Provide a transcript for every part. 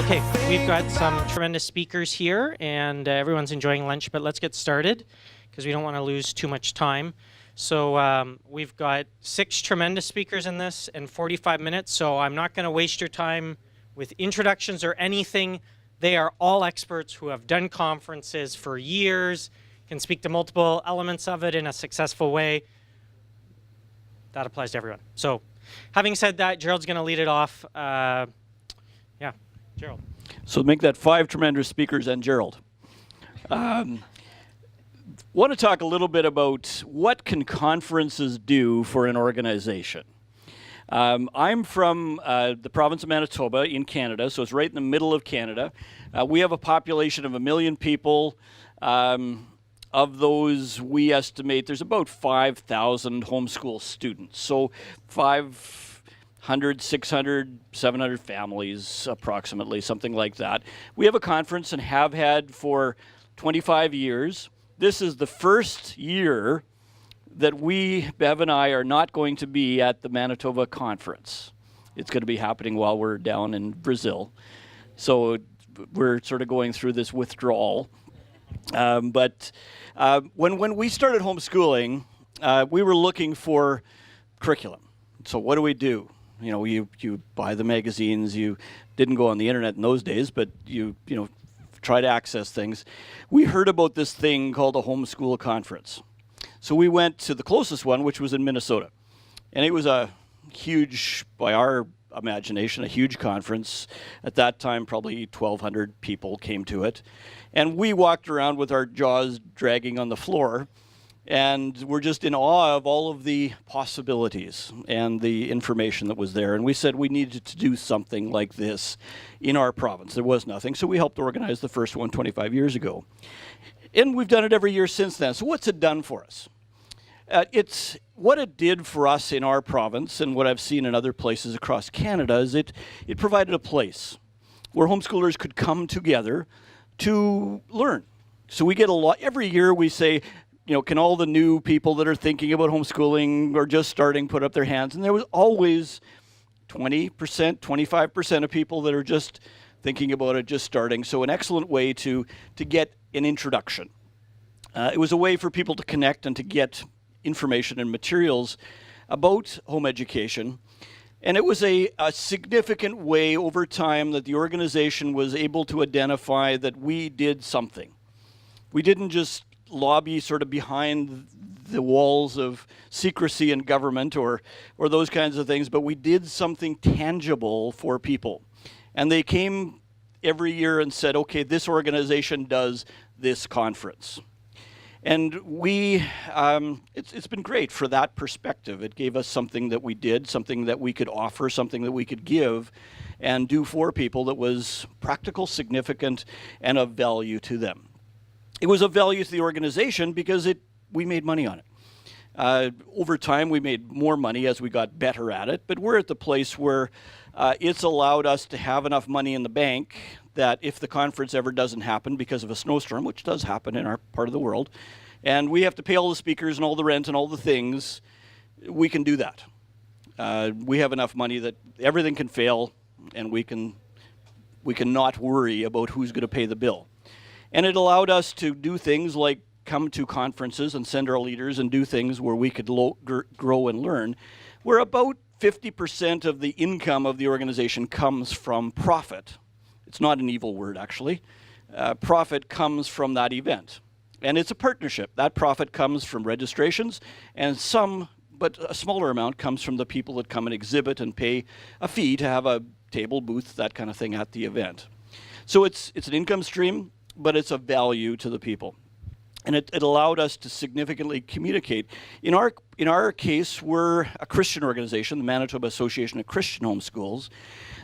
Okay, we've got some tremendous speakers here, and everyone's enjoying lunch, but let's get started because we don't want to lose too much time. So we've got 6 tremendous speakers in this and 45 minutes, so I'm not going to waste your time with introductions or anything. They are all experts who have done conferences for years, can speak to multiple elements of it in a successful way. That applies to everyone. So having said that, Gerald's going to lead it off. Gerald. So make that 5 tremendous speakers and Gerald. Want to talk a little bit about what can conferences do for an organization. I'm from the province of Manitoba in Canada, so it's right in the middle of Canada. We have a population of 1 million people. Of those, we estimate there's about 5,000 homeschool students. So 500, 600, 700 families approximately, something like that. We have a conference and have had for 25 years. This is the first year that we, Bev and I, are not going to be at the Manitoba conference. It's going to be happening while we're down in Brazil. So we're sort of going through this withdrawal. But when we started homeschooling, we were looking for curriculum. So what do? You know, you buy the magazines. You didn't go on the internet in those days, but you try to access things. We heard about this thing called a homeschool conference. So we went to the closest one, which was in Minnesota. And it was a huge, by our imagination, a huge conference. At that time, probably 1,200 people came to it. And we walked around with our jaws dragging on the floor. And we're just in awe of all of the possibilities and the information that was there. And we said we needed to do something like this in our province. There was nothing, so we helped organize the first one 25 years ago. And we've done it every year since then. So what's it done for us? It's what it did for us in our province and what I've seen in other places across Canada is it provided a place where homeschoolers could come together to learn. So we get a lot, every year we say, can all the new people that are thinking about homeschooling or just starting put up their hands? And there was always 20%, 25% of people that are just thinking about it, just starting. So an excellent way to get an introduction. It was a way for people to connect and to get information and materials about home education. And it was a significant way over time that the organization was able to identify that we did something. We didn't just lobby sort of behind the walls of secrecy in government or those kinds of things, but we did something tangible for people. And they came every year and said, okay, this organization does this conference. And it's been great for that perspective. It gave us something that we did, something that we could offer, something that we could give and do for people that was practical, significant, and of value to them. It was of value to the organization because we made money on it. Over time, we made more money as we got better at it, but we're at the place where it's allowed us to have enough money in the bank that if the conference ever doesn't happen because of a snowstorm, which does happen in our part of the world, and we have to pay all the speakers and all the rent and all the things, we can do that. We have enough money that everything can fail, and we can not worry about who's going to pay the bill. And it allowed us to do things like come to conferences and send our leaders and do things where we could grow and learn, where about 50% of the income of the organization comes from profit. It's not an evil word, actually. Profit comes from that event. And it's a partnership. That profit comes from registrations, and but a smaller amount comes from the people that come and exhibit and pay a fee to have a table, booth, that kind of thing at the event. So it's an income stream, but it's of value to the people. And it allowed us to significantly communicate. In our case, we're a Christian organization, the Manitoba Association of Christian Homeschools.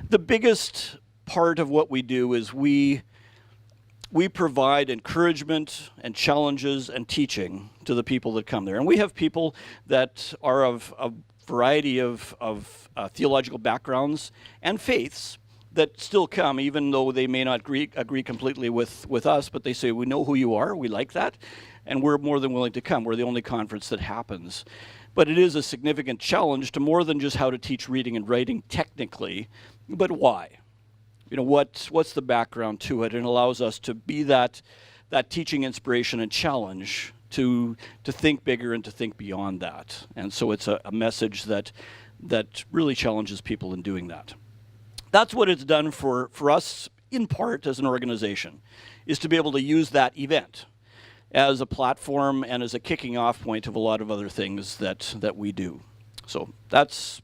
The biggest part of what we do is we provide encouragement and challenges and teaching to the people that come there. And we have people that are of a variety of theological backgrounds and faiths that still come, even though they may not agree completely with us, but they say, we know who you are, we like that, and we're more than willing to come. We're the only conference that happens. But it is a significant challenge to more than just how to teach reading and writing technically, but why? what's the background to it, and allows us to be that teaching inspiration and challenge to think bigger and to think beyond that. And so it's a message that really challenges people in doing that. That's what it's done for us, in part, as an organization, is to be able to use that event as a platform and as a kicking off point of a lot of other things that we do. So that's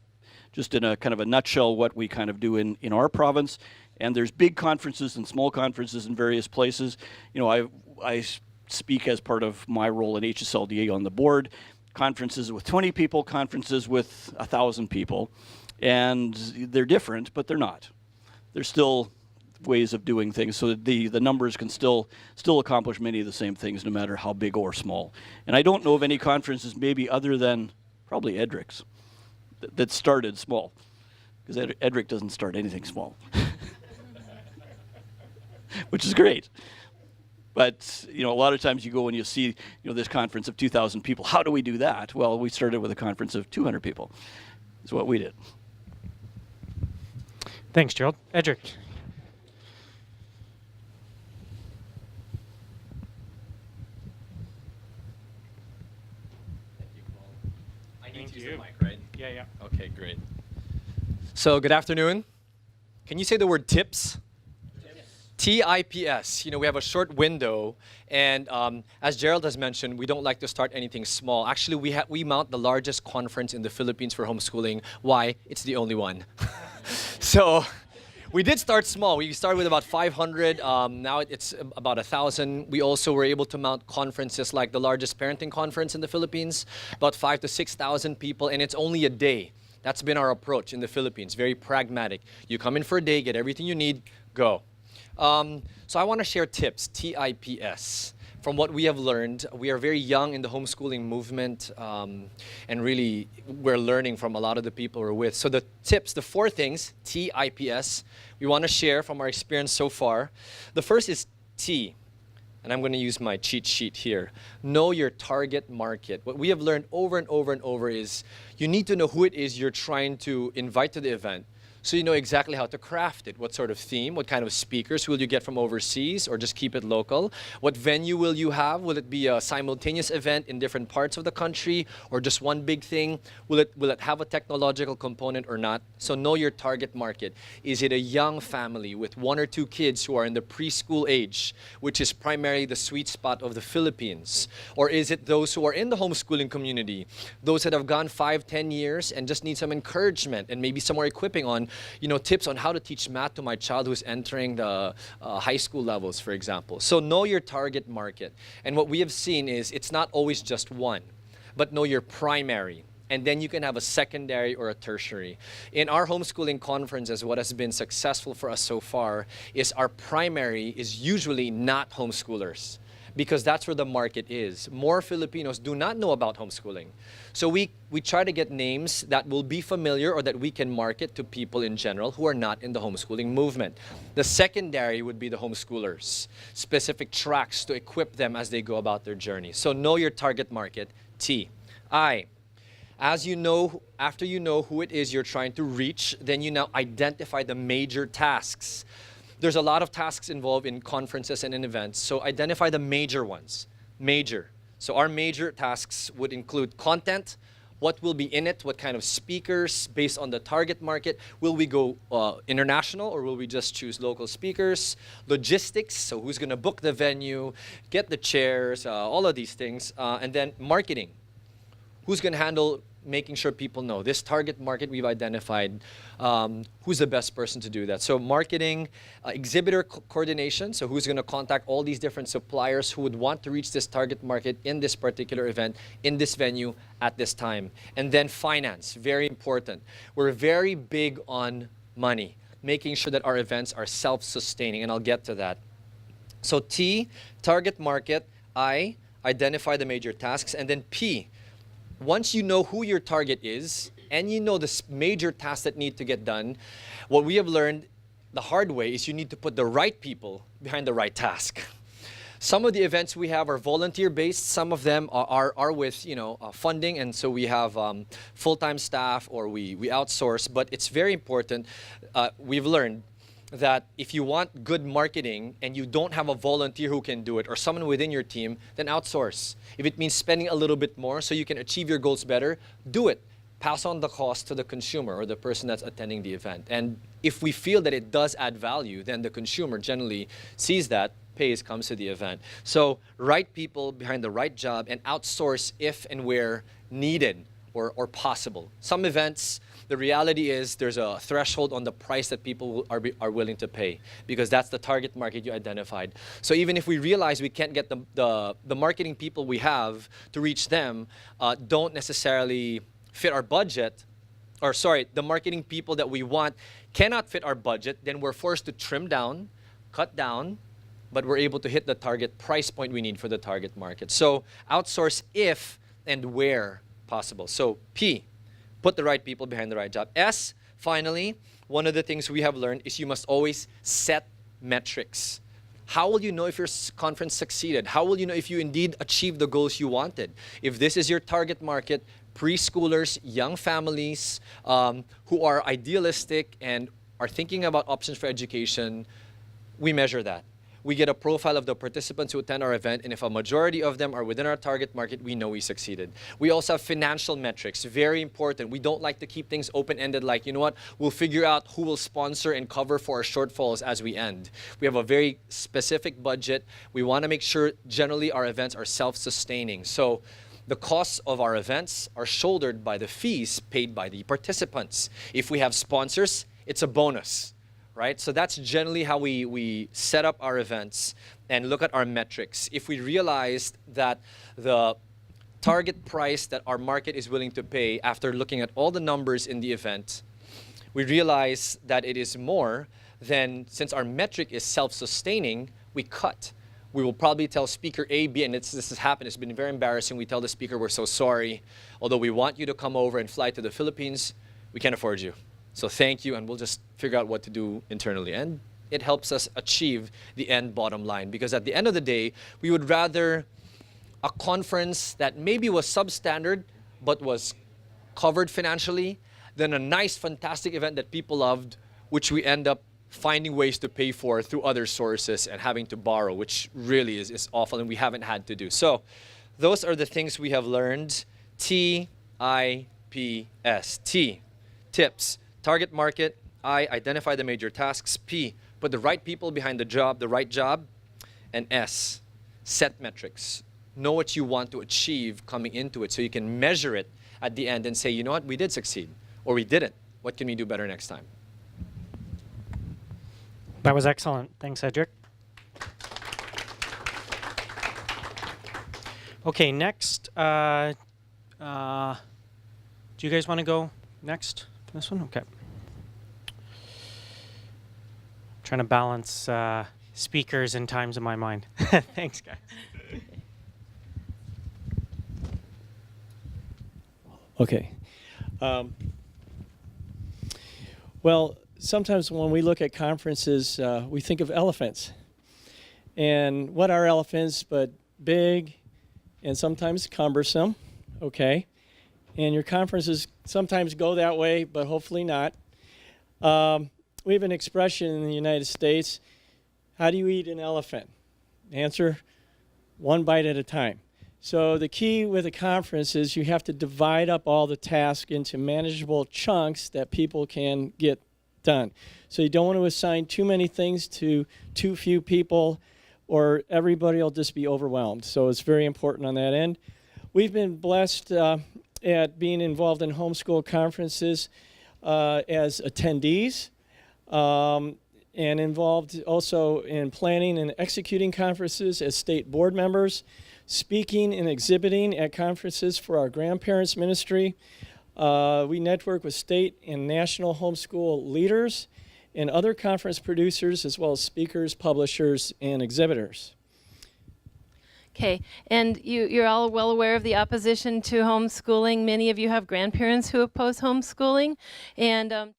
just in a kind of a nutshell what we kind of do in our province. And there's big conferences and small conferences in various places. I speak as part of my role in HSLDA on the board. Conferences with 20 people, conferences with 1,000 people. And they're different, but they're not. There's still ways of doing things, so the numbers can still accomplish many of the same things, no matter how big or small. And I don't know of any conferences, maybe other than probably Edric's, that started small, because Edric doesn't start anything small, which is great. But a lot of times you go and you see this conference of 2,000 people. How do we do that? Well, we started with a conference of 200 people. Is what we did. Thanks, Gerald. Edric. I need to use the mic, right? Yeah. Okay, great. So, good afternoon. Can you say the word tips? TIPS. We have a short window, and as Gerald has mentioned, we don't like to start anything small. Actually, we mount the largest conference in the Philippines for homeschooling. Why? It's the only one. So we did start small. We started with about 500. Now it's about 1,000. We also were able to mount conferences like the largest parenting conference in the Philippines, about 5,000 to 6,000 people, and it's only a day. That's been our approach in the Philippines, very pragmatic. You come in for a day, get everything you need, go. So I want to share tips, TIPS. From what we have learned, we are very young in the homeschooling movement, and really we're learning from a lot of the people we're with. So the tips, the 4 things, TIPS, we want to share from our experience so far. The first is T, and I'm going to use my cheat sheet here. Know your target market. What we have learned over and over and over is you need to know who it is you're trying to invite to the event, so you know exactly how to craft it. What sort of theme, what kind of speakers will you get from overseas, or just keep it local? What venue will you have? Will it be a simultaneous event in different parts of the country, or just one big thing? Will it have a technological component or not? So know your target market. Is it a young family with 1 or 2 kids who are in the preschool age, which is primarily the sweet spot of the Philippines? Or is it those who are in the homeschooling community, those that have gone 5, 10 years and just need some encouragement and maybe some more equipping on tips on how to teach math to my child who's entering the high school levels, for example. So know your target market. And what we have seen is it's not always just one, but know your primary. And then you can have a secondary or a tertiary. In our homeschooling conferences, what has been successful for us so far is our primary is usually not homeschoolers, because that's where the market is. More Filipinos do not know about homeschooling. So we try to get names that will be familiar or that we can market to people in general who are not in the homeschooling movement. The secondary would be the homeschoolers, specific tracks to equip them as they go about their journey. So know your target market, T. I, after you know who it is you're trying to reach, then you now identify the major tasks. There's a lot of tasks involved in conferences and in events, so identify the major ones. Major. So our major tasks would include content, what will be in it, what kind of speakers based on the target market. Will we go international, or will we just choose local speakers? Logistics, so who's going to book the venue, get the chairs, all of these things. And then marketing. Who's going to handle making sure people know this target market we've identified, who's the best person to do that. So marketing, exhibitor coordination, so who's going to contact all these different suppliers who would want to reach this target market in this particular event, in this venue, at this time. And then finance, very important. We're very big on money, making sure that our events are self-sustaining, and I'll get to that. So T, target market. I, identify the major tasks. And then P, once you know who your target is and you know the major tasks that need to get done, what we have learned the hard way is you need to put the right people behind the right task. Some of the events we have are volunteer-based. Some of them are with funding, and so we have full-time staff or we outsource. But it's very important. We've learned that if you want good marketing and you don't have a volunteer who can do it or someone within your team, then outsource. If it means spending a little bit more so you can achieve your goals better, do it. Pass on the cost to the consumer or the person that's attending the event. And if we feel that it does add value, then the consumer generally sees that, pays, comes to the event. So right people behind the right job and outsource if and where needed or possible. Some events, the reality is there's a threshold on the price that people are willing to pay because that's the target market you identified. So even if we realize we can't get the marketing people we have to reach them, don't necessarily fit our budget, or sorry, the marketing people that we want cannot fit our budget, then we're forced to trim down, cut down, but we're able to hit the target price point we need for the target market. So outsource if and where possible. So P, put the right people behind the right job. S, finally, one of the things we have learned is you must always set metrics. How will you know if your conference succeeded? How will you know if you indeed achieved the goals you wanted? If this is your target market, preschoolers, young families who are idealistic and are thinking about options for education, we measure that. We get a profile of the participants who attend our event, and if a majority of them are within our target market, we know we succeeded. We also have financial metrics, very important. We don't like to keep things open-ended like, you know what, we'll figure out who will sponsor and cover for our shortfalls as we end. We have a very specific budget. We want to make sure generally our events are self-sustaining. So the costs of our events are shouldered by the fees paid by the participants. If we have sponsors, it's a bonus. Right? So that's generally how we set up our events and look at our metrics. If we realized that the target price that our market is willing to pay after looking at all the numbers in the event, we realize that it is more, then since our metric is self-sustaining, we cut. We will probably tell speaker A, B, and this has happened, it's been very embarrassing. We tell the speaker, we're so sorry. Although we want you to come over and fly to the Philippines, we can't afford you. So thank you, and we'll just figure out what to do internally. And it helps us achieve the end bottom line, because at the end of the day, we would rather a conference that maybe was substandard but was covered financially than a nice, fantastic event that people loved, which we end up finding ways to pay for through other sources and having to borrow, which really is awful and we haven't had to do. So those are the things we have learned. T-I-P-S. T, tips. Target market. I, identify the major tasks. P, put the right people behind the right job. And S, set metrics. Know what you want to achieve coming into it so you can measure it at the end and say, you know what, we did succeed, or we didn't. What can we do better next time? That was excellent. Thanks, Edric. Okay, next. Do you guys want to go next? This one? Okay. Trying to balance speakers and times in my mind. Thanks, guys. Okay. Well, sometimes when we look at conferences, we think of elephants. And what are elephants but big and sometimes cumbersome, okay? And your conferences sometimes go that way, but hopefully not. We have an expression in the United States, how do you eat an elephant? Answer, one bite at a time. So the key with a conference is you have to divide up all the tasks into manageable chunks that people can get done. So you don't want to assign too many things to too few people, or everybody will just be overwhelmed. So it's very important on that end. We've been blessed at being involved in homeschool conferences as attendees, and involved also in planning and executing conferences as state board members, speaking and exhibiting at conferences for our grandparents ministry. We network with state and national homeschool leaders and other conference producers, as well as speakers, publishers, and exhibitors. Okay, and you're all well aware of the opposition to homeschooling. Many of you have grandparents who oppose homeschooling, and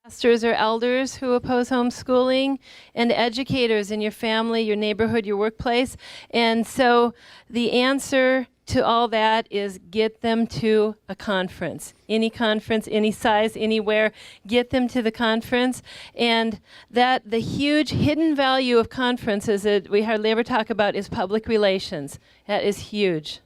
pastors or elders who oppose homeschooling, and educators in your family, your neighborhood, your workplace. And so the answer to all that is get them to a conference, any size, anywhere. Get them to the conference, and that the huge hidden value of conferences that we hardly ever talk about is public relations. That is huge.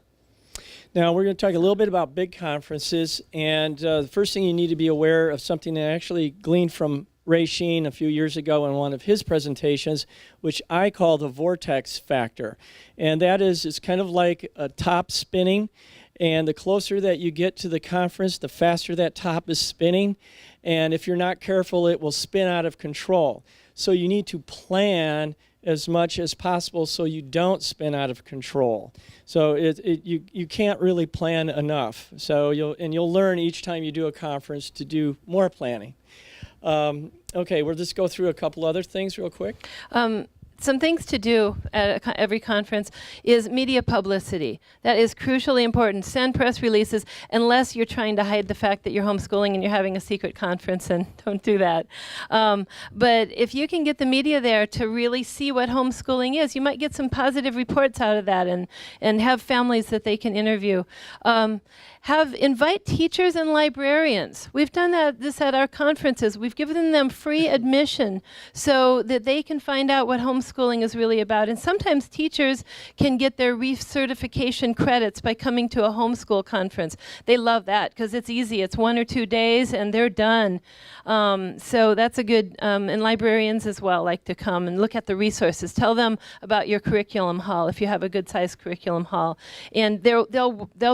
Now, we're going to talk a little bit about big conferences, and the first thing you need to be aware of, something that I actually gleaned from Ray Sheen a few years ago in one of his presentations, which I call the vortex factor. And that is, it's kind of like a top spinning, and the closer that you get to the conference, the faster that top is spinning, and if you're not careful, it will spin out of control. So you need to plan as much as possible so you don't spin out of control. So you can't really plan enough. So you'll learn each time you do a conference to do more planning. Okay, we'll just go through a couple other things real quick. Some things to do at every conference is media publicity. That is crucially important. Send press releases unless you're trying to hide the fact that you're homeschooling and you're having a secret conference, and don't do that. But if you can get the media there to really see what homeschooling is, you might get some positive reports out of that and have families that they can interview. Invite teachers and librarians. We've done this at our conferences. We've given them free admission so that they can find out what homeschooling is really about. And sometimes teachers can get their recertification credits by coming to a homeschool conference. They love that because it's easy. It's 1 or 2 days and they're done. So that's a good, and librarians as well like to come and look at the resources. Tell them about your curriculum hall if you have a good sized curriculum hall. And they'll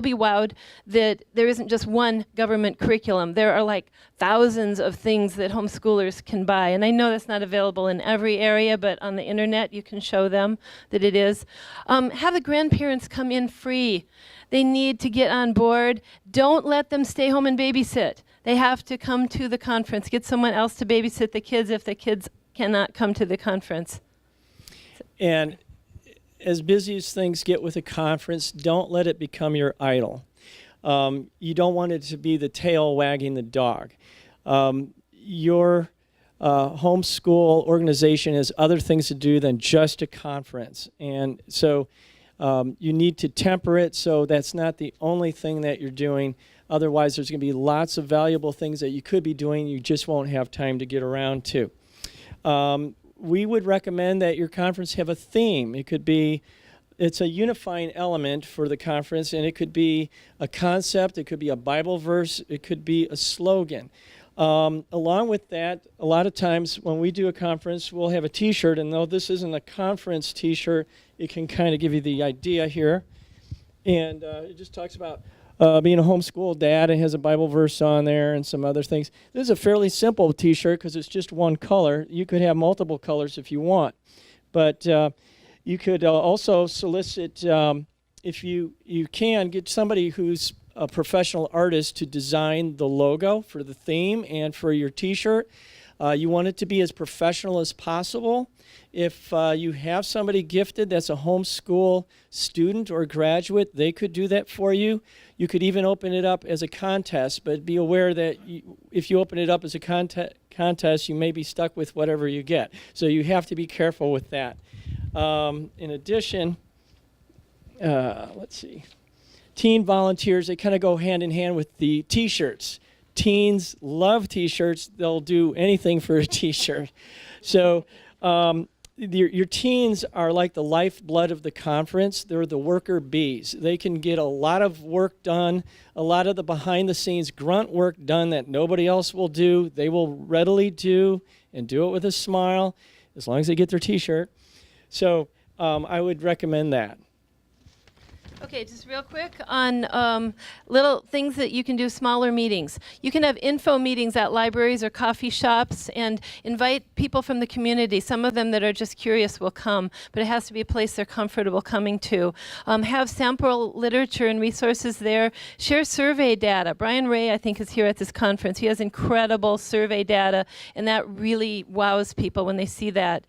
be wowed that there isn't just one government curriculum. There are like thousands of things that homeschoolers can buy. And I know that's not available in every area, but on the internet you can show them that it is. Have the grandparents come in free. They need to get on board. Don't let them stay home and babysit. They have to come to the conference. Get someone else to babysit the kids if the kids cannot come to the conference. And as busy as things get with a conference, don't let it become your idol. You don't want it to be the tail wagging the dog. Your homeschool organization has other things to do than just a conference. And so you need to temper it so that's not the only thing that you're doing. Otherwise, there's going to be lots of valuable things that you could be doing you just won't have time to get around to. We would recommend that your conference have a theme. It's a unifying element for the conference, and it could be a concept, it could be a Bible verse, it could be a slogan. Along with that, a lot of times when we do a conference, we'll have a t-shirt, and though this isn't a conference t-shirt, it can kind of give you the idea here. And it just talks about being a homeschool dad, and has a Bible verse on there and some other things. This is a fairly simple t-shirt because it's just one color. You could have multiple colors if you want. But you could also solicit, if you can, get somebody who's a professional artist to design the logo for the theme and for your t-shirt. You want it to be as professional as possible. If you have somebody gifted that's a homeschool student or graduate, they could do that for you. You could even open it up as a contest, but be aware that if you open it up as a contest, you may be stuck with whatever you get. So you have to be careful with that. In addition, let's see, teen volunteers, they kind of go hand in hand with the t-shirts. Teens love t-shirts. They'll do anything for a t-shirt. So your teens are like the lifeblood of the conference. They're the worker bees. They can get a lot of work done, a lot of the behind-the-scenes grunt work done that nobody else will do. They will readily do and do it with a smile as long as they get their t-shirt. So I would recommend that. Okay, just real quick on little things that you can do, smaller meetings. You can have info meetings at libraries or coffee shops and invite people from the community. Some of them that are just curious will come, but it has to be a place they're comfortable coming to. Have sample literature and resources there. Share survey data. Brian Ray, I think, is here at this conference. He has incredible survey data, and that really wows people when they see that.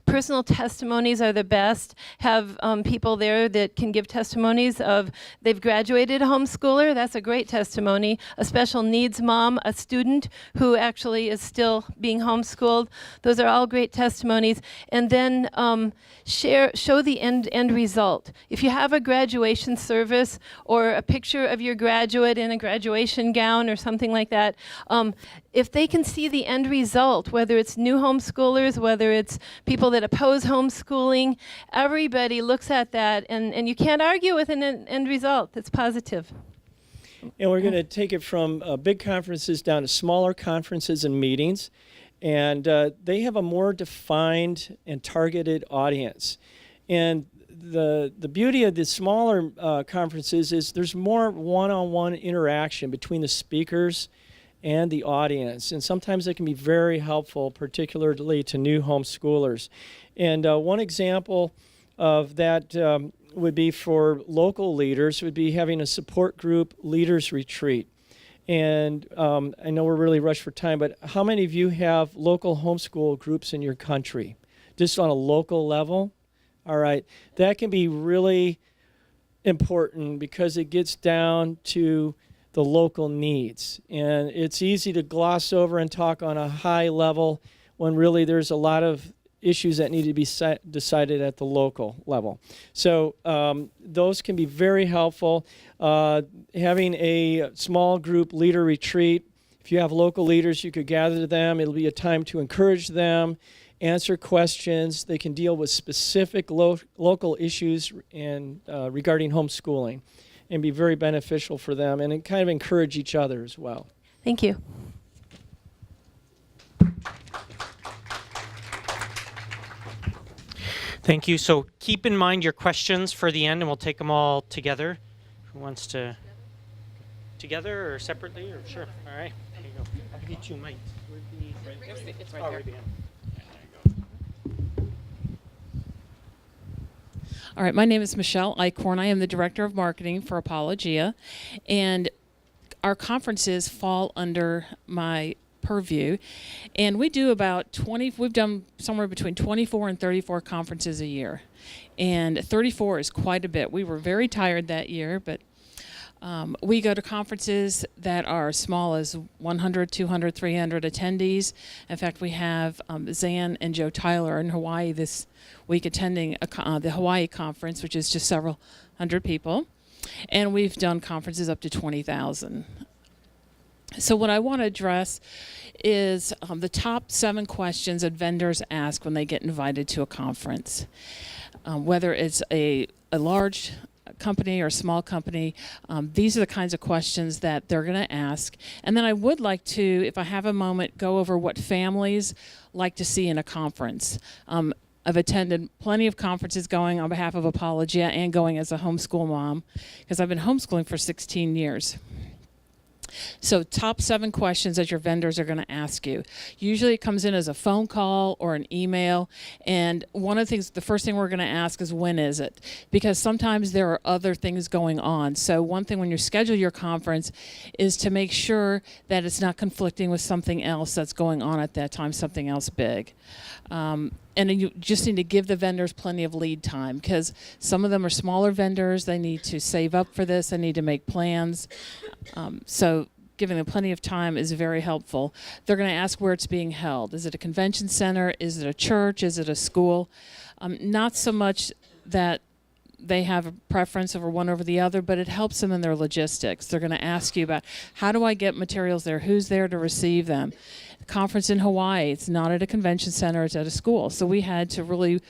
Personal testimonies are the best. Have people there that can give testimonies of they've graduated a homeschooler. That's a great testimony. A special needs mom, a student who actually is still being homeschooled. Those are all great testimonies. And then show the end result. If you have a graduation service or a picture of your graduate in a graduation gown or something like that, if they can see the end result, whether it's new homeschoolers, whether it's people that oppose homeschooling, everybody looks at that, and you can't argue with an end result that's positive. And we're going to take it from big conferences down to smaller conferences and meetings. And they have a more defined and targeted audience. And the beauty of the smaller conferences is there's more one-on-one interaction between the speakers and the audience. And sometimes it can be very helpful, particularly to new homeschoolers. And one example of that would be for local leaders would be having a support group leaders retreat. And I know we're really rushed for time, but how many of you have local homeschool groups in your country? Just on a local level? All right. That can be really important because it gets down to the local needs. And it's easy to gloss over and talk on a high level when really there's a lot of issues that need to be decided at the local level. So those can be very helpful. Having a small group leader retreat, if you have local leaders, you could gather them. It'll be a time to encourage them, answer questions. They can deal with specific local issues and regarding homeschooling, and be very beneficial for them, and kind of encourage each other as well. Thank you. Thank you. So keep in mind your questions for the end, and we'll take them all together. Who wants to? Together or separately? Or sure. All right. There you go. I'll give you 2 mics. It's right there. All right, my name is Michelle Eichhorn. I am the Director of Marketing for Apologia, and our conferences fall under my purview, and we do about 20, we've done somewhere between 24 and 34 conferences a year, and 34 is quite a bit. We were very tired that year, but we go to conferences that are as small as 100, 200, 300 attendees. In fact, we have Zan and Joe Tyler in Hawaii this week attending the Hawaii conference, which is just several hundred people. And we've done conferences up to 20,000. So what I want to address is the top 7 questions that vendors ask when they get invited to a conference. Whether it's a large company or small company, these are the kinds of questions that they're going to ask. And then I would like to, if I have a moment, go over what families like to see in a conference. I've attended plenty of conferences going on behalf of Apologia and going as a homeschool mom, because I've been homeschooling for 16 years. So top 7 questions that your vendors are going to ask you. Usually it comes in as a phone call or an email. And one of the things, the first thing we're going to ask is, when is it? Because sometimes there are other things going on. So one thing when you schedule your conference is to make sure that it's not conflicting with something else that's going on at that time, something else big. And then you just need to give the vendors plenty of lead time, because some of them are smaller vendors. They need to save up for this. They need to make plans. So giving them plenty of time is very helpful. They're going to ask where it's being held. Is it a convention center? Is it a church? Is it a school? Not so much that they have a preference over one over the other, but it helps them in their logistics. They're going to ask you about, how do I get materials there? Who's there to receive them? Conference in Hawaii, it's not at a convention center, it's at a school. So we had to really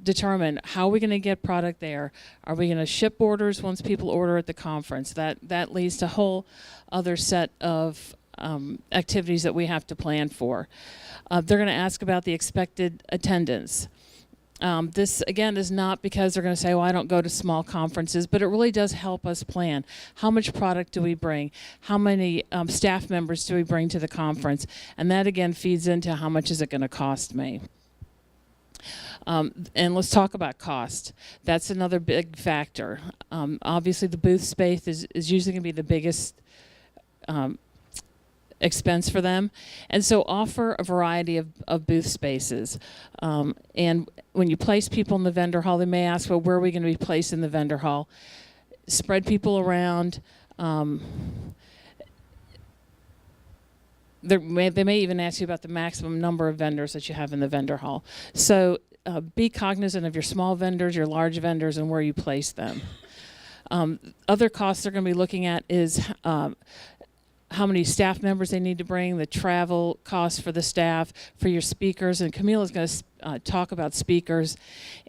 determine, how are we going to get product there? Are we going to ship orders once people order at the conference? That leads to a whole other set of activities that we have to plan for. They're going to ask about the expected attendance. This, again, is not because they're going to say, well, I don't go to small conferences, but it really does help us plan. How much product do we bring? How many staff members do we bring to the conference? And that, again, feeds into how much is it going to cost me. And let's talk about cost. That's another big factor. Obviously, the booth space is usually going to be the biggest expense for them. And so offer a variety of booth spaces. And when you place people in the vendor hall, they may ask, well, where are we going to be placed in the vendor hall? Spread people around. They may even ask you about the maximum number of vendors that you have in the vendor hall. So be cognizant of your small vendors, your large vendors, and where you place them. Other costs they're going to be looking at is how many staff members they need to bring, the travel costs for the staff, for your speakers, and Kamilah is going to talk about speakers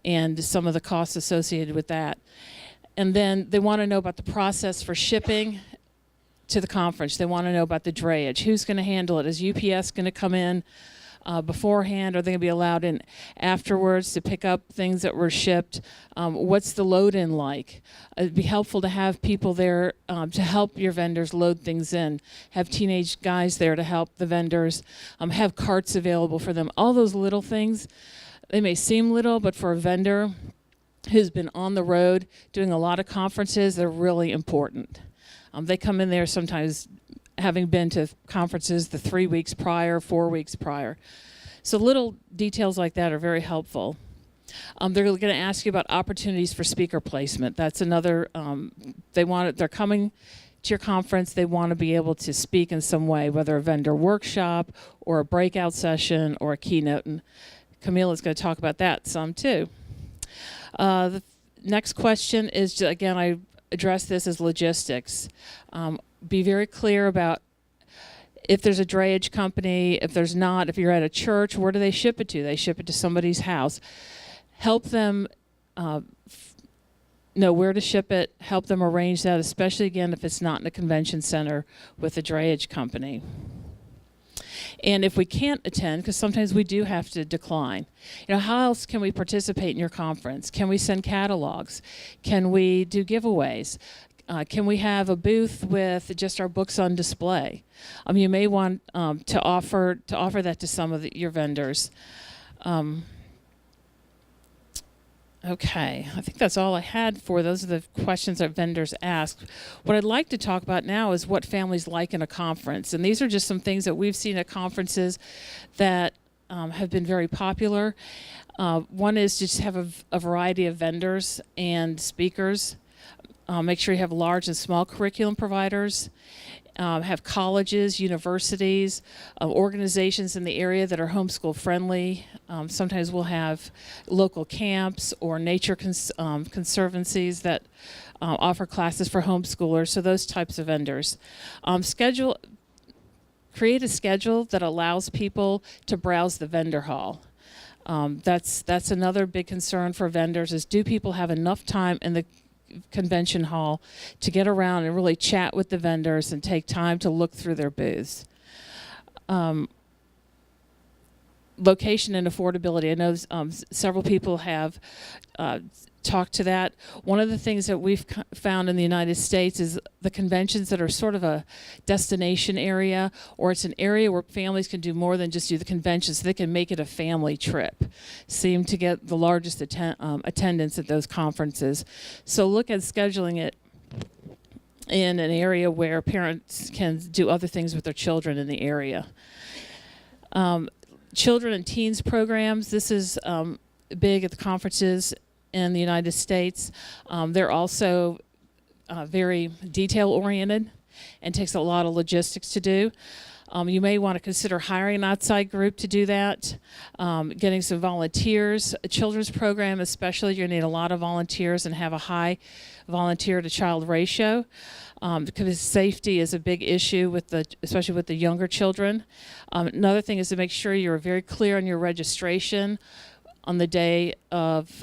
and some of the costs associated with that. And then they want to know about the process for shipping to the conference. They want to know about the drayage. Who's going to handle it? Is UPS going to come in beforehand? Are they going to be allowed in afterwards to pick up things that were shipped? What's the load-in like? It'd be helpful to have people there to help your vendors load things in. Have teenage guys there to help the vendors. Have carts available for them. All those little things, they may seem little, but for a vendor who's been on the road doing a lot of conferences, they're really important. They come in there sometimes having been to conferences the 3 weeks prior, 4 weeks prior. So little details like that are very helpful. They're going to ask you about opportunities for speaker placement. That's another, they're coming to your conference, they want to be able to speak in some way, whether a vendor workshop or a breakout session or a keynote. And Kamilah is going to talk about that some too. The next question is, again, I address this as logistics. Be very clear about if there's a drayage company, if there's not, if you're at a church, where do they ship it to? They ship it to somebody's house. Help them know where to ship it, help them arrange that, especially, again, if it's not in a convention center with a drayage company. And if we can't attend, because sometimes we do have to decline, how else can we participate in your conference? Can we send catalogs? Can we do giveaways? Can we have a booth with just our books on display? You may want to offer that to some of your vendors. Okay, I think that's all I had for those are the questions that vendors asked. What I'd like to talk about now is what families like in a conference. And these are just some things that we've seen at conferences that have been very popular. One is just have a variety of vendors and speakers. Make sure you have large and small curriculum providers. Have colleges, universities, organizations in the area that are homeschool friendly. Sometimes we'll have local camps or nature conservancies that offer classes for homeschoolers, so those types of vendors. Create a schedule that allows people to browse the vendor hall. That's another big concern for vendors is, do people have enough time in the convention hall to get around and really chat with the vendors and take time to look through their booths. Location and affordability. I know several people have talked to that. One of the things that we've found in the United States is the conventions that are sort of a destination area, or it's an area where families can do more than just do the conventions, so they can make it a family trip, seem to get the largest attendance at those conferences. So look at scheduling it in an area where parents can do other things with their children in the area. Children and teens programs, this is big at the conferences in the United States. They're also very detail-oriented and takes a lot of logistics to do. You may want to consider hiring an outside group to do that, getting some volunteers. A children's program especially, you're going to need a lot of volunteers and have a high volunteer-to-child ratio. Because safety is a big issue especially with the younger children. Another thing is to make sure you're very clear on your registration on the day of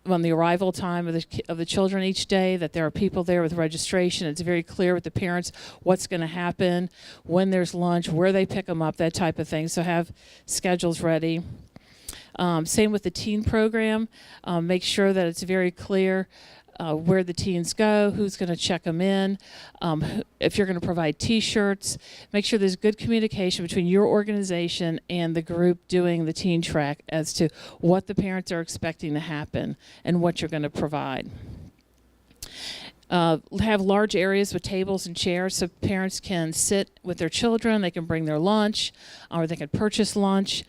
on the arrival time of the children each day, that there are people there with registration. It's very clear with the parents what's going to happen, when there's lunch, where they pick them up, that type of thing. So have schedules ready. Same with the teen program. Make sure that it's very clear where the teens go, who's going to check them in. If you're going to provide T-shirts, make sure there's good communication between your organization and the group doing the teen track as to what the parents are expecting to happen and what you're going to provide. have large areas with tables and chairs so parents can sit with their children. They can bring their lunch, or they can purchase lunch.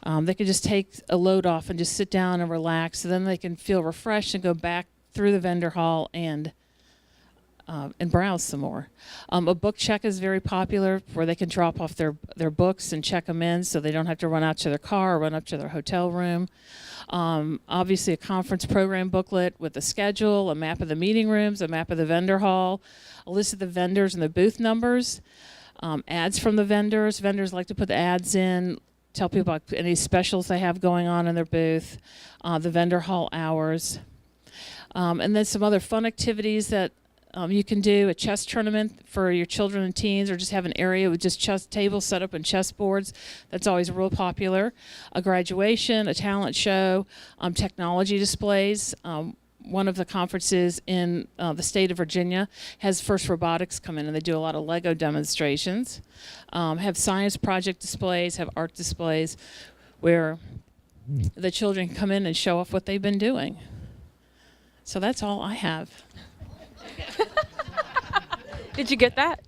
They can just take a load off and just sit down and relax. So then they can feel refreshed and go back through the vendor hall and browse some more. A book check is very popular, where they can drop off their books and check them in so they don't have to run out to their car or run up to their hotel room. Obviously, a conference program booklet with a schedule, a map of the meeting rooms, a map of the vendor hall, a list of the vendors and the booth numbers, ads from the vendors. Vendors like to put the ads in, tell people about any specials they have going on in their booth, the vendor hall hours. And then some other fun activities that you can do: a chess tournament for your children and teens, or just have an area with just chess tables set up and chess boards. That's always real popular. A graduation, a talent show, technology displays. One of the conferences in the state of Virginia has First Robotics come in, and they do a lot of Lego demonstrations. Have science project displays, have art displays, where the children come in and show off what they've been doing. So that's all I have. Did you get that?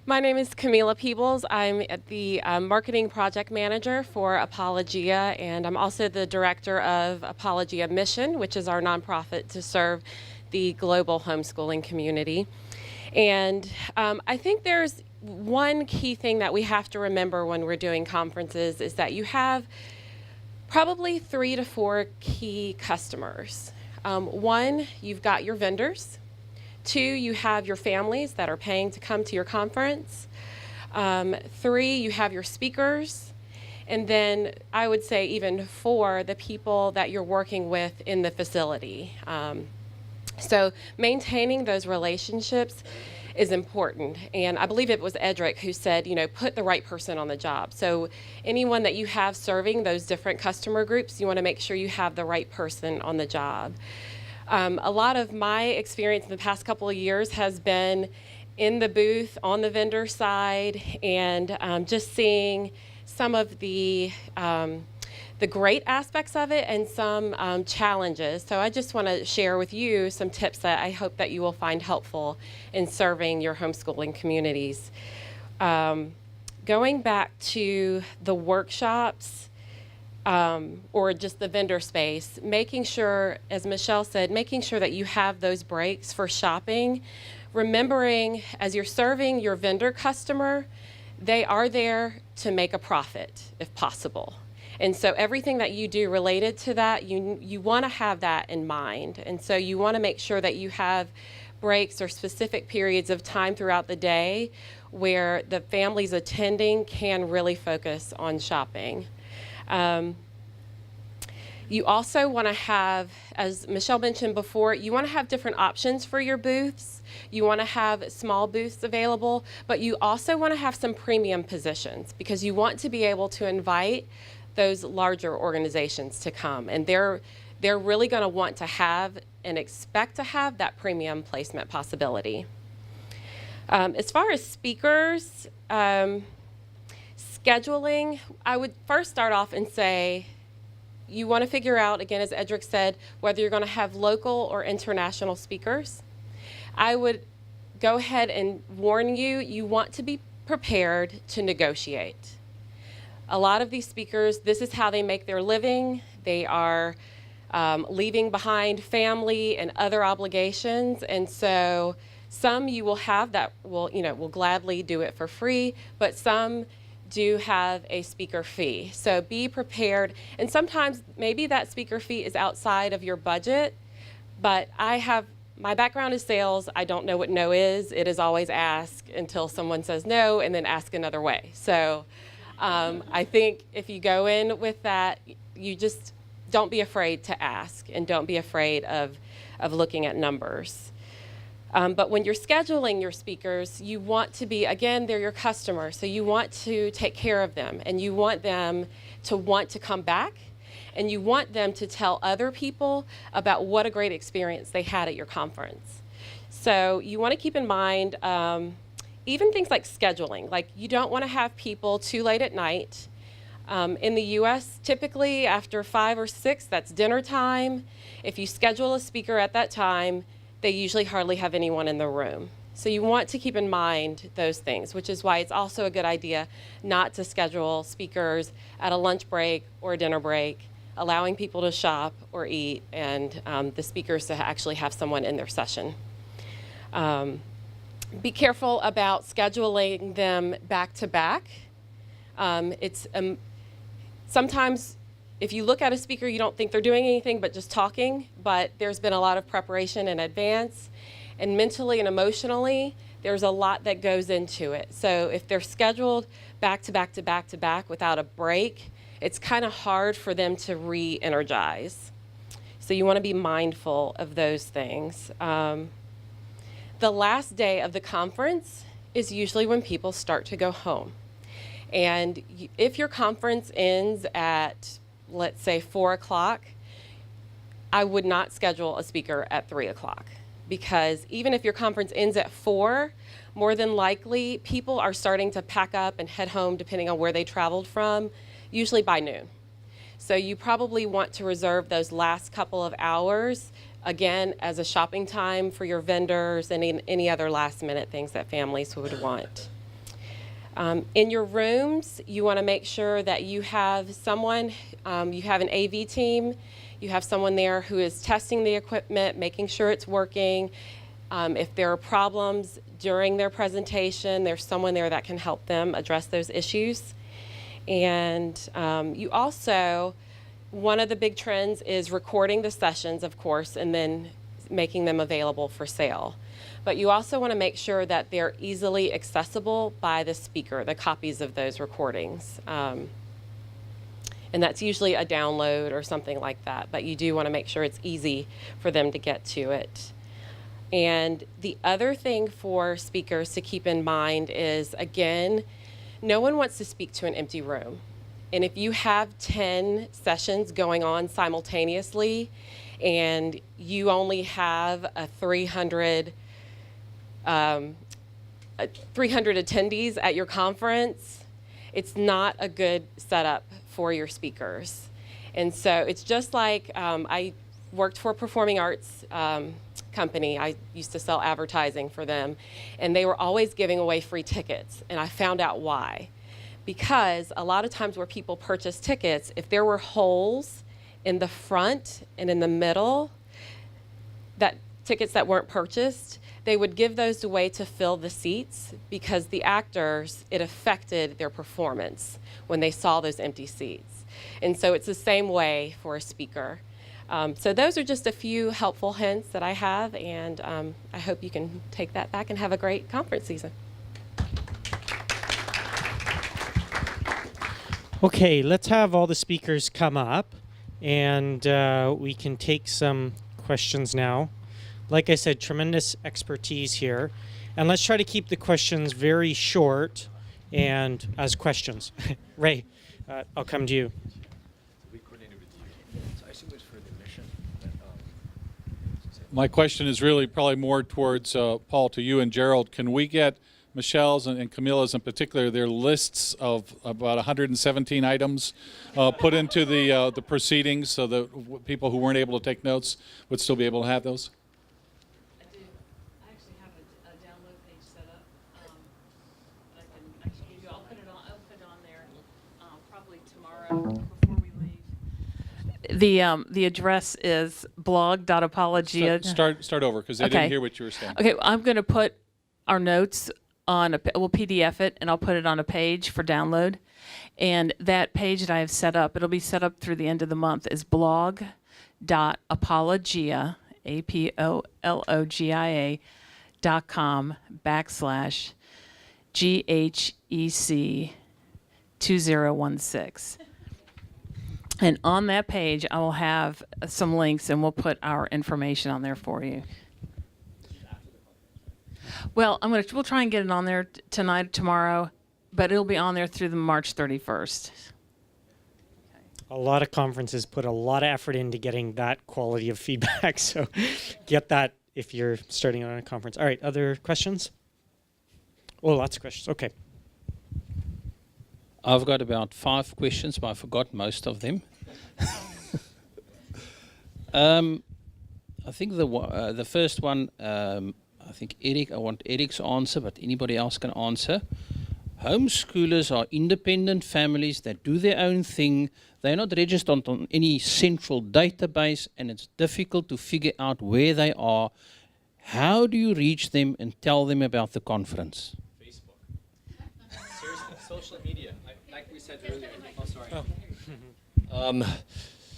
My name is Camilla Peebles. I'm the marketing project manager for Apologia, and I'm also the director of Apologia Mission, which is our nonprofit to serve the global homeschooling community. And I think there's one key thing that we have to remember when we're doing conferences is that you have probably 3 to 4 key customers. 1, you've got your vendors. 2, you have your families that are paying to come to your conference. 3, you have your speakers. And then I would say even 4, the people that you're working with in the facility. So maintaining those relationships is important. And I believe it was Edric who said, put the right person on the job. So anyone that you have serving those different customer groups, you want to make sure you have the right person on the job. A lot of my experience in the past couple of years has been in the booth, on the vendor side, and just seeing some of the great aspects of it and some challenges. So I just want to share with you some tips that I hope that you will find helpful in serving your homeschooling communities. Going back to the workshops or just the vendor space, making sure, as Michelle said, making sure that you have those breaks for shopping, remembering as you're serving your vendor customer, they are there to make a profit if possible. And so everything that you do related to that, you want to have that in mind. And so you want to make sure that you have breaks or specific periods of time throughout the day where the families attending can really focus on shopping. You also want to have, as Michelle mentioned before, you want to have different options for your booths. You want to have small booths available, but you also want to have some premium positions because you want to be able to invite those larger organizations to come, and they're really going to want to have and expect to have that premium placement possibility. As far as speakers, scheduling, I would first start off and say you want to figure out, again, as Edric said, whether you're going to have local or international speakers. I would go ahead and warn you, you want to be prepared to negotiate. A lot of these speakers, this is how they make their living. They are leaving behind family and other obligations, and so some you will have that will gladly do it for free, but some do have a speaker fee. So be prepared, and sometimes maybe that speaker fee is outside of your budget, but my background is sales. I don't know what no is. It is always ask until someone says no, and then ask another way. So I think if you go in with that, you just don't be afraid to ask and don't be afraid of looking at numbers. But when you're scheduling your speakers, you want to be, again, they're your customer, so you want to take care of them and you want them to want to come back and you want them to tell other people about what a great experience they had at your conference. So you want to keep in mind even things like scheduling, like you don't want to have people too late at night In the US, typically after 5 or 6, that's dinner time. If you schedule a speaker at that time, they usually hardly have anyone in the room. So you want to keep in mind those things, which is why it's also a good idea not to schedule speakers at a lunch break or a dinner break, allowing people to shop or eat, and the speakers to actually have someone in their session. Be careful about scheduling them back to back. Sometimes if you look at a speaker, you don't think they're doing anything but just talking, but there's been a lot of preparation in advance. And mentally and emotionally, there's a lot that goes into it. So if they're scheduled back to back to back to back without a break, it's kind of hard for them to re-energize. So you want to be mindful of those things. The last day of the conference is usually when people start to go home. And if your conference ends at, let's say, 4 o'clock, I would not schedule a speaker at 3 o'clock. Because even if your conference ends at 4, more than likely people are starting to pack up and head home depending on where they traveled from, usually by noon. So you probably want to reserve those last couple of hours, again, as a shopping time for your vendors and any other last minute things that families would want. In your rooms, you want to make sure that you have someone, you have an AV team, you have someone there who is testing the equipment, making sure it's working. If there are problems during their presentation, there's someone there that can help them address those issues. And you also, one of the big trends is recording the sessions, of course, and then making them available for sale. But you also want to make sure that they're easily accessible by the speaker, the copies of those recordings. And that's usually a download or something like that, but you do want to make sure it's easy for them to get to it. And the other thing for speakers to keep in mind is, again, no one wants to speak to an empty room. And if you have 10 sessions going on simultaneously and you only have a 300 attendees at your conference, it's not a good setup for your speakers. And so it's just like I worked for a performing arts company. I used to sell advertising for them, and they were always giving away free tickets, and I found out why. Because a lot of times where people purchase tickets, if there were holes in the front and in the middle, that tickets that weren't purchased, they would give those away to fill the seats, because the actors, it affected their performance when they saw those empty seats. And so it's the same way for a speaker. So those are just a few helpful hints that I have, and I hope you can take that back and have a great conference season. Okay, let's have all the speakers come up, and we can take some questions now. Like I said, tremendous expertise here. And let's try to keep the questions very short and as questions. Ray, I'll come to you. My question is really probably more towards Paul, to you and Gerald. Can we get Michelle's and Camilla's in particular, their lists of about 117 items put into the proceedings so that people who weren't able to take notes would still be able to have those? I do. I actually have a download page set up. I can give you. I'll put it on there probably tomorrow before we leave. The address is blog.apologia. Start over, because they didn't hear what you were saying. Okay, I'm going to put our notes on we'll PDF it, and I'll put it on a page for download. And that page that I have set up, it'll be set up through the end of the month, is blog.apologia, APOLOGIA.com/GHEC 2016. And on that page, I will have some links, and we'll put our information on there for you. Well, we'll try and get it on there tonight, tomorrow, but it'll be on there through the March 31st. A lot of conferences put a lot of effort into getting that quality of feedback, so get that if you're starting on a conference. All right, other questions? Oh, lots of questions. Okay. I've got about 5 questions, but I forgot most of them. I think the first one, I think Edric, I want Edric's answer, but anybody else can answer. Homeschoolers are independent families that do their own thing. They're not registered on any central database, and it's difficult to figure out where they are. How do you reach them and tell them about the conference? Facebook. Seriously, social media. Like we said earlier. Oh, sorry.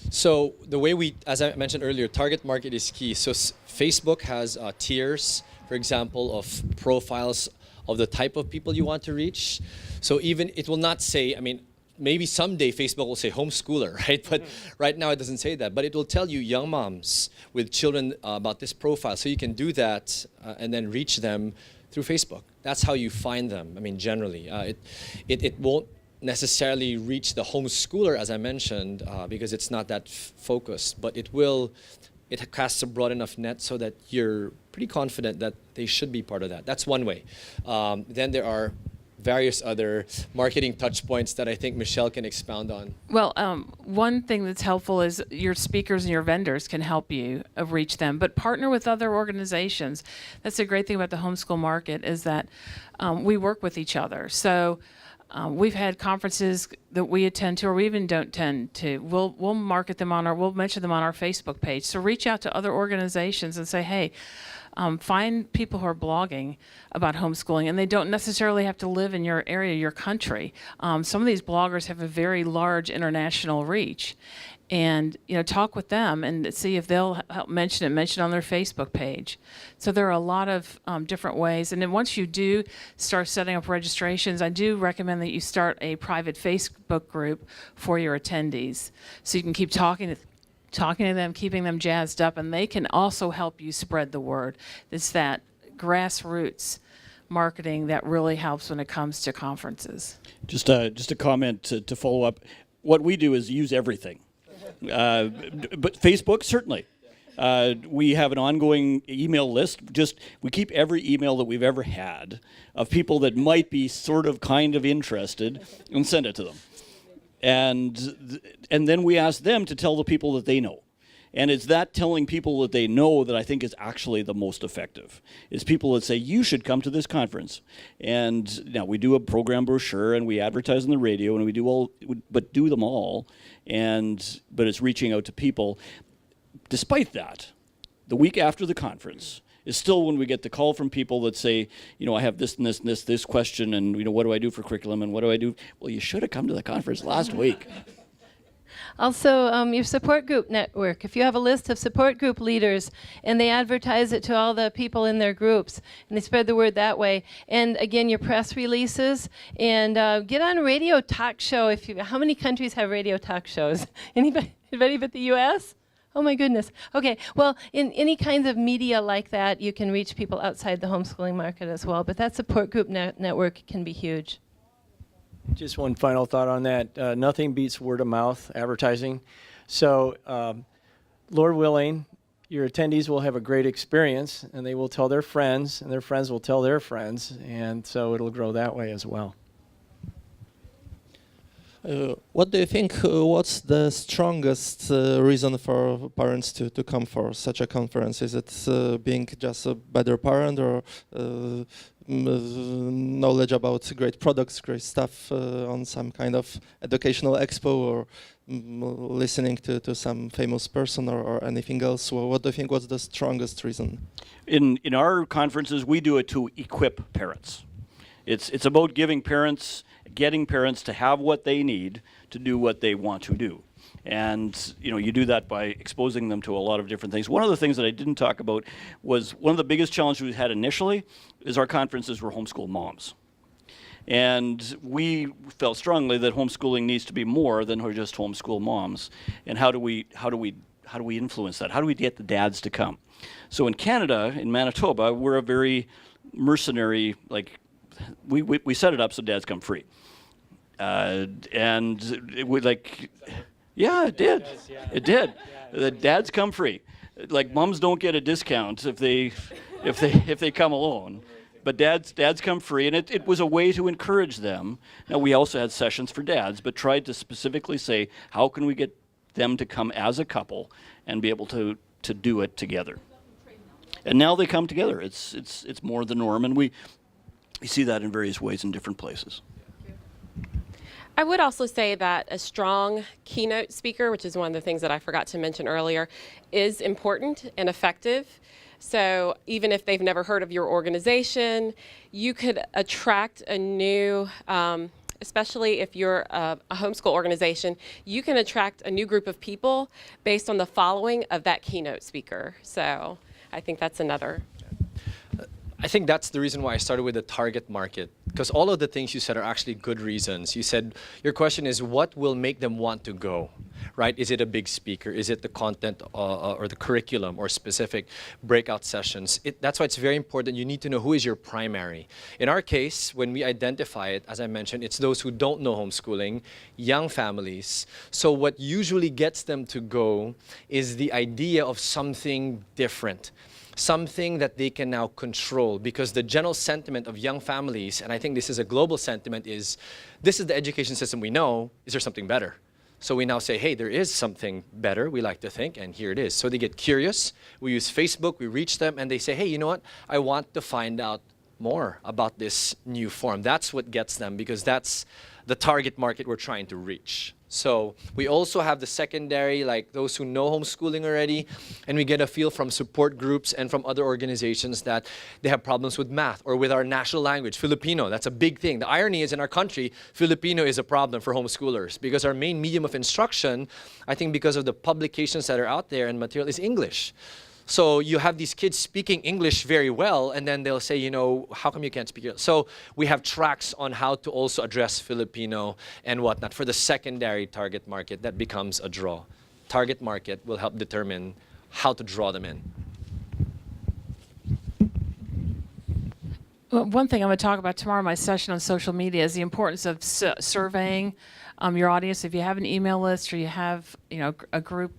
So the way we, as I mentioned earlier, target market is key. So Facebook has tiers, for example, of profiles of the type of people you want to reach. So even it will not say, I mean, maybe someday Facebook will say homeschooler, right? But right now it doesn't say that. But it will tell you young moms with children about this profile. So you can do that and then reach them through Facebook. That's how you find them. I mean, generally, it won't necessarily reach the homeschooler, as I mentioned, because it's not that focused. But it will. It casts a broad enough net so that you're pretty confident that they should be part of that. That's one way. Then there are various other marketing touch points that I think Michelle can expound on. Well, one thing that's helpful is your speakers and your vendors can help you reach them, but partner with other organizations. That's a great thing about the homeschool market is that we work with each other. So we've had conferences that we attend to, or we even don't tend to. We'll market them we'll mention them on our Facebook page. So reach out to other organizations and say, hey, find people who are blogging about homeschooling, and they don't necessarily have to live in your area, your country. Some of these bloggers have a very large international reach, and talk with them and see if they'll help mention it on their Facebook page. So there are a lot of different ways. And then once you do start setting up registrations, I do recommend that you start a private Facebook group for your attendees, so you can keep talking to them, keeping them jazzed up, and they can also help you spread the word. It's that grassroots marketing that really helps when it comes to conferences. Just a comment to follow up. What we do is use everything. But Facebook, certainly. We have an ongoing email list. We keep every email that we've ever had of people that might be sort of kind of interested and send it to them. And then we ask them to tell the people that they know. And it's that telling people that they know that I think is actually the most effective. It's people that say, you should come to this conference. And now we do a program brochure and we advertise on the radio and we do them all. But it's reaching out to people. Despite that, the week after the conference is still when we get the call from people that say, I have this and this and this question, and what do I do for curriculum, and what do I do? Well, you should have come to the conference last week. Also, your support group network. If you have a list of support group leaders and they advertise it to all the people in their groups and they spread the word that way. And again, your press releases and get on a radio talk show. How many countries have radio talk shows? Anybody but the U.S.? Oh my goodness. Okay, well, in any kinds of media like that, you can reach people outside the homeschooling market as well. But that support group network can be huge. Just one final thought on that. Nothing beats word of mouth advertising. So, Lord willing, your attendees will have a great experience, and they will tell their friends, and their friends will tell their friends, and so it'll grow that way as well. What do you think, what's the strongest reason for parents to come for such a conference? Is it being just a better parent, or knowledge about great products, great stuff on some kind of educational expo, or listening to some famous person, or anything else? Well, what do you think was the strongest reason? In our conferences, we do it to equip parents. It's about getting parents to have what they need to do what they want to do. And you do that by exposing them to a lot of different things. One of the things that I didn't talk about was one of the biggest challenges we had initially is our conferences were homeschool moms. And we felt strongly that homeschooling needs to be more than just homeschool moms. And how do we influence that? How do we get the dads to come? So in Canada, in Manitoba, we're a very mercenary, we set it up so dads come free. And it would it did. It did. The dads come free. Moms don't get a discount if they come alone. But dads come free, and it was a way to encourage them. Now, we also had sessions for dads, but tried to specifically say, how can we get them to come as a couple and be able to do it together? And now they come together. It's more the norm, and we see that in various ways in different places. I would also say that a strong keynote speaker, which is one of the things that I forgot to mention earlier, is important and effective. So even if they've never heard of your organization, you could attract a new, especially if you're a homeschool organization, you can attract a new group of people based on the following of that keynote speaker. So I think that's another. I think that's the reason why I started with the target market, because all of the things you said are actually good reasons. You said your question is what will make them want to go, right? Is it a big speaker? Is it the content or the curriculum or specific breakout sessions? That's why it's very important. You need to know who is your primary. In our case, when we identify it, as I mentioned, it's those who don't know homeschooling, young families. So what usually gets them to go is the idea of something different, something that they can now control, because the general sentiment of young families, and I think this is a global sentiment, is this is the education system we know, is there something better? So we now say, hey, there is something better, we like to think, and here it is. So they get curious, we use Facebook, we reach them, and they say, hey, you know what, I want to find out more about this new form. That's what gets them, because that's the target market we're trying to reach. So we also have the secondary, like those who know homeschooling already, and we get a feel from support groups and from other organizations that they have problems with math or with our national language, Filipino. That's a big thing. The irony is in our country, Filipino is a problem for homeschoolers because our main medium of instruction, I think because of the publications that are out there and material, is English. So you have these kids speaking English very well, and then they'll say, you know, how come you can't speak it? So we have tracks on how to also address Filipino and whatnot for the secondary target market. That becomes a draw. Target market will help determine how to draw them in. Well, one thing I'm going to talk about tomorrow in my session on social media is the importance of surveying your audience. If you have an email list or you have, you know, a group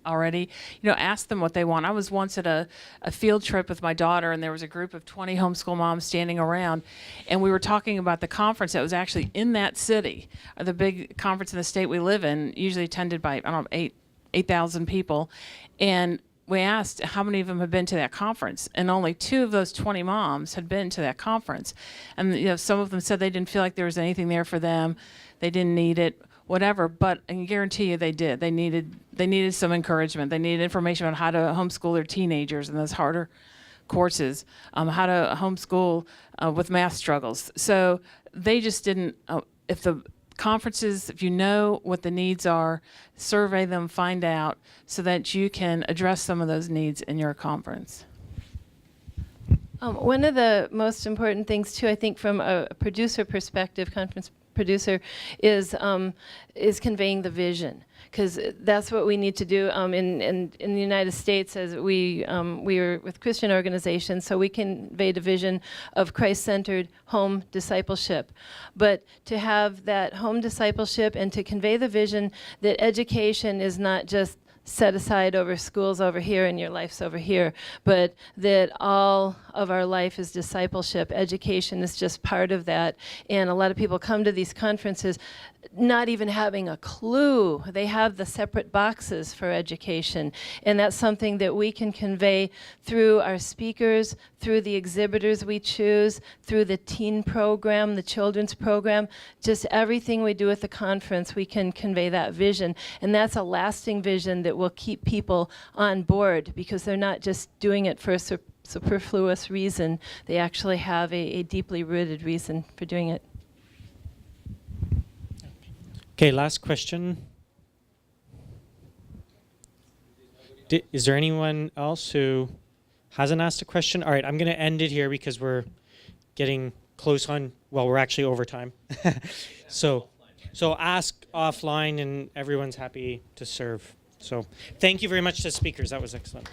already, you know, ask them what they want. I was once at a field trip with my daughter, and there was a group of 20 homeschool moms standing around, and we were talking about the conference that was actually in that city, the big conference in the state we live in, usually attended by, I don't know, 8,000 people. And we asked how many of them had been to that conference, and only 2 of those 20 moms had been to that conference. And you know, some of them said they didn't feel like there was anything there for them, they didn't need it, whatever. But I can guarantee you they did. They needed some encouragement. They needed information on how to homeschool their teenagers in those harder courses, how to homeschool with math struggles. So they just didn't. If the conferences, if you know what the needs are, survey them, find out, so that you can address some of those needs in your conference. One of the most important things, too, I think from a producer perspective, conference producer, is conveying the vision, because that's what we need to do in the United States, as we are with Christian organizations, so we convey the vision of Christ-centered home discipleship. But to have that home discipleship and to convey the vision that education is not just set aside over schools over here and your life's over here, but that all of our life is discipleship. Education is just part of that. And a lot of people come to these conferences not even having a clue. They have the separate boxes for education. And that's something that we can convey through our speakers, through the exhibitors we choose, through the teen program, the children's program. Just everything we do at the conference, we can convey that vision. And that's a lasting vision that will keep people on board, because they're not just doing it for a superfluous reason. They actually have a deeply rooted reason for doing it. Okay, last question. Is there anyone else who hasn't asked a question? All right, I'm going to end it here because we're getting close on, well, we're actually over time. So ask offline and everyone's happy to serve. So thank you very much to the speakers. That was excellent.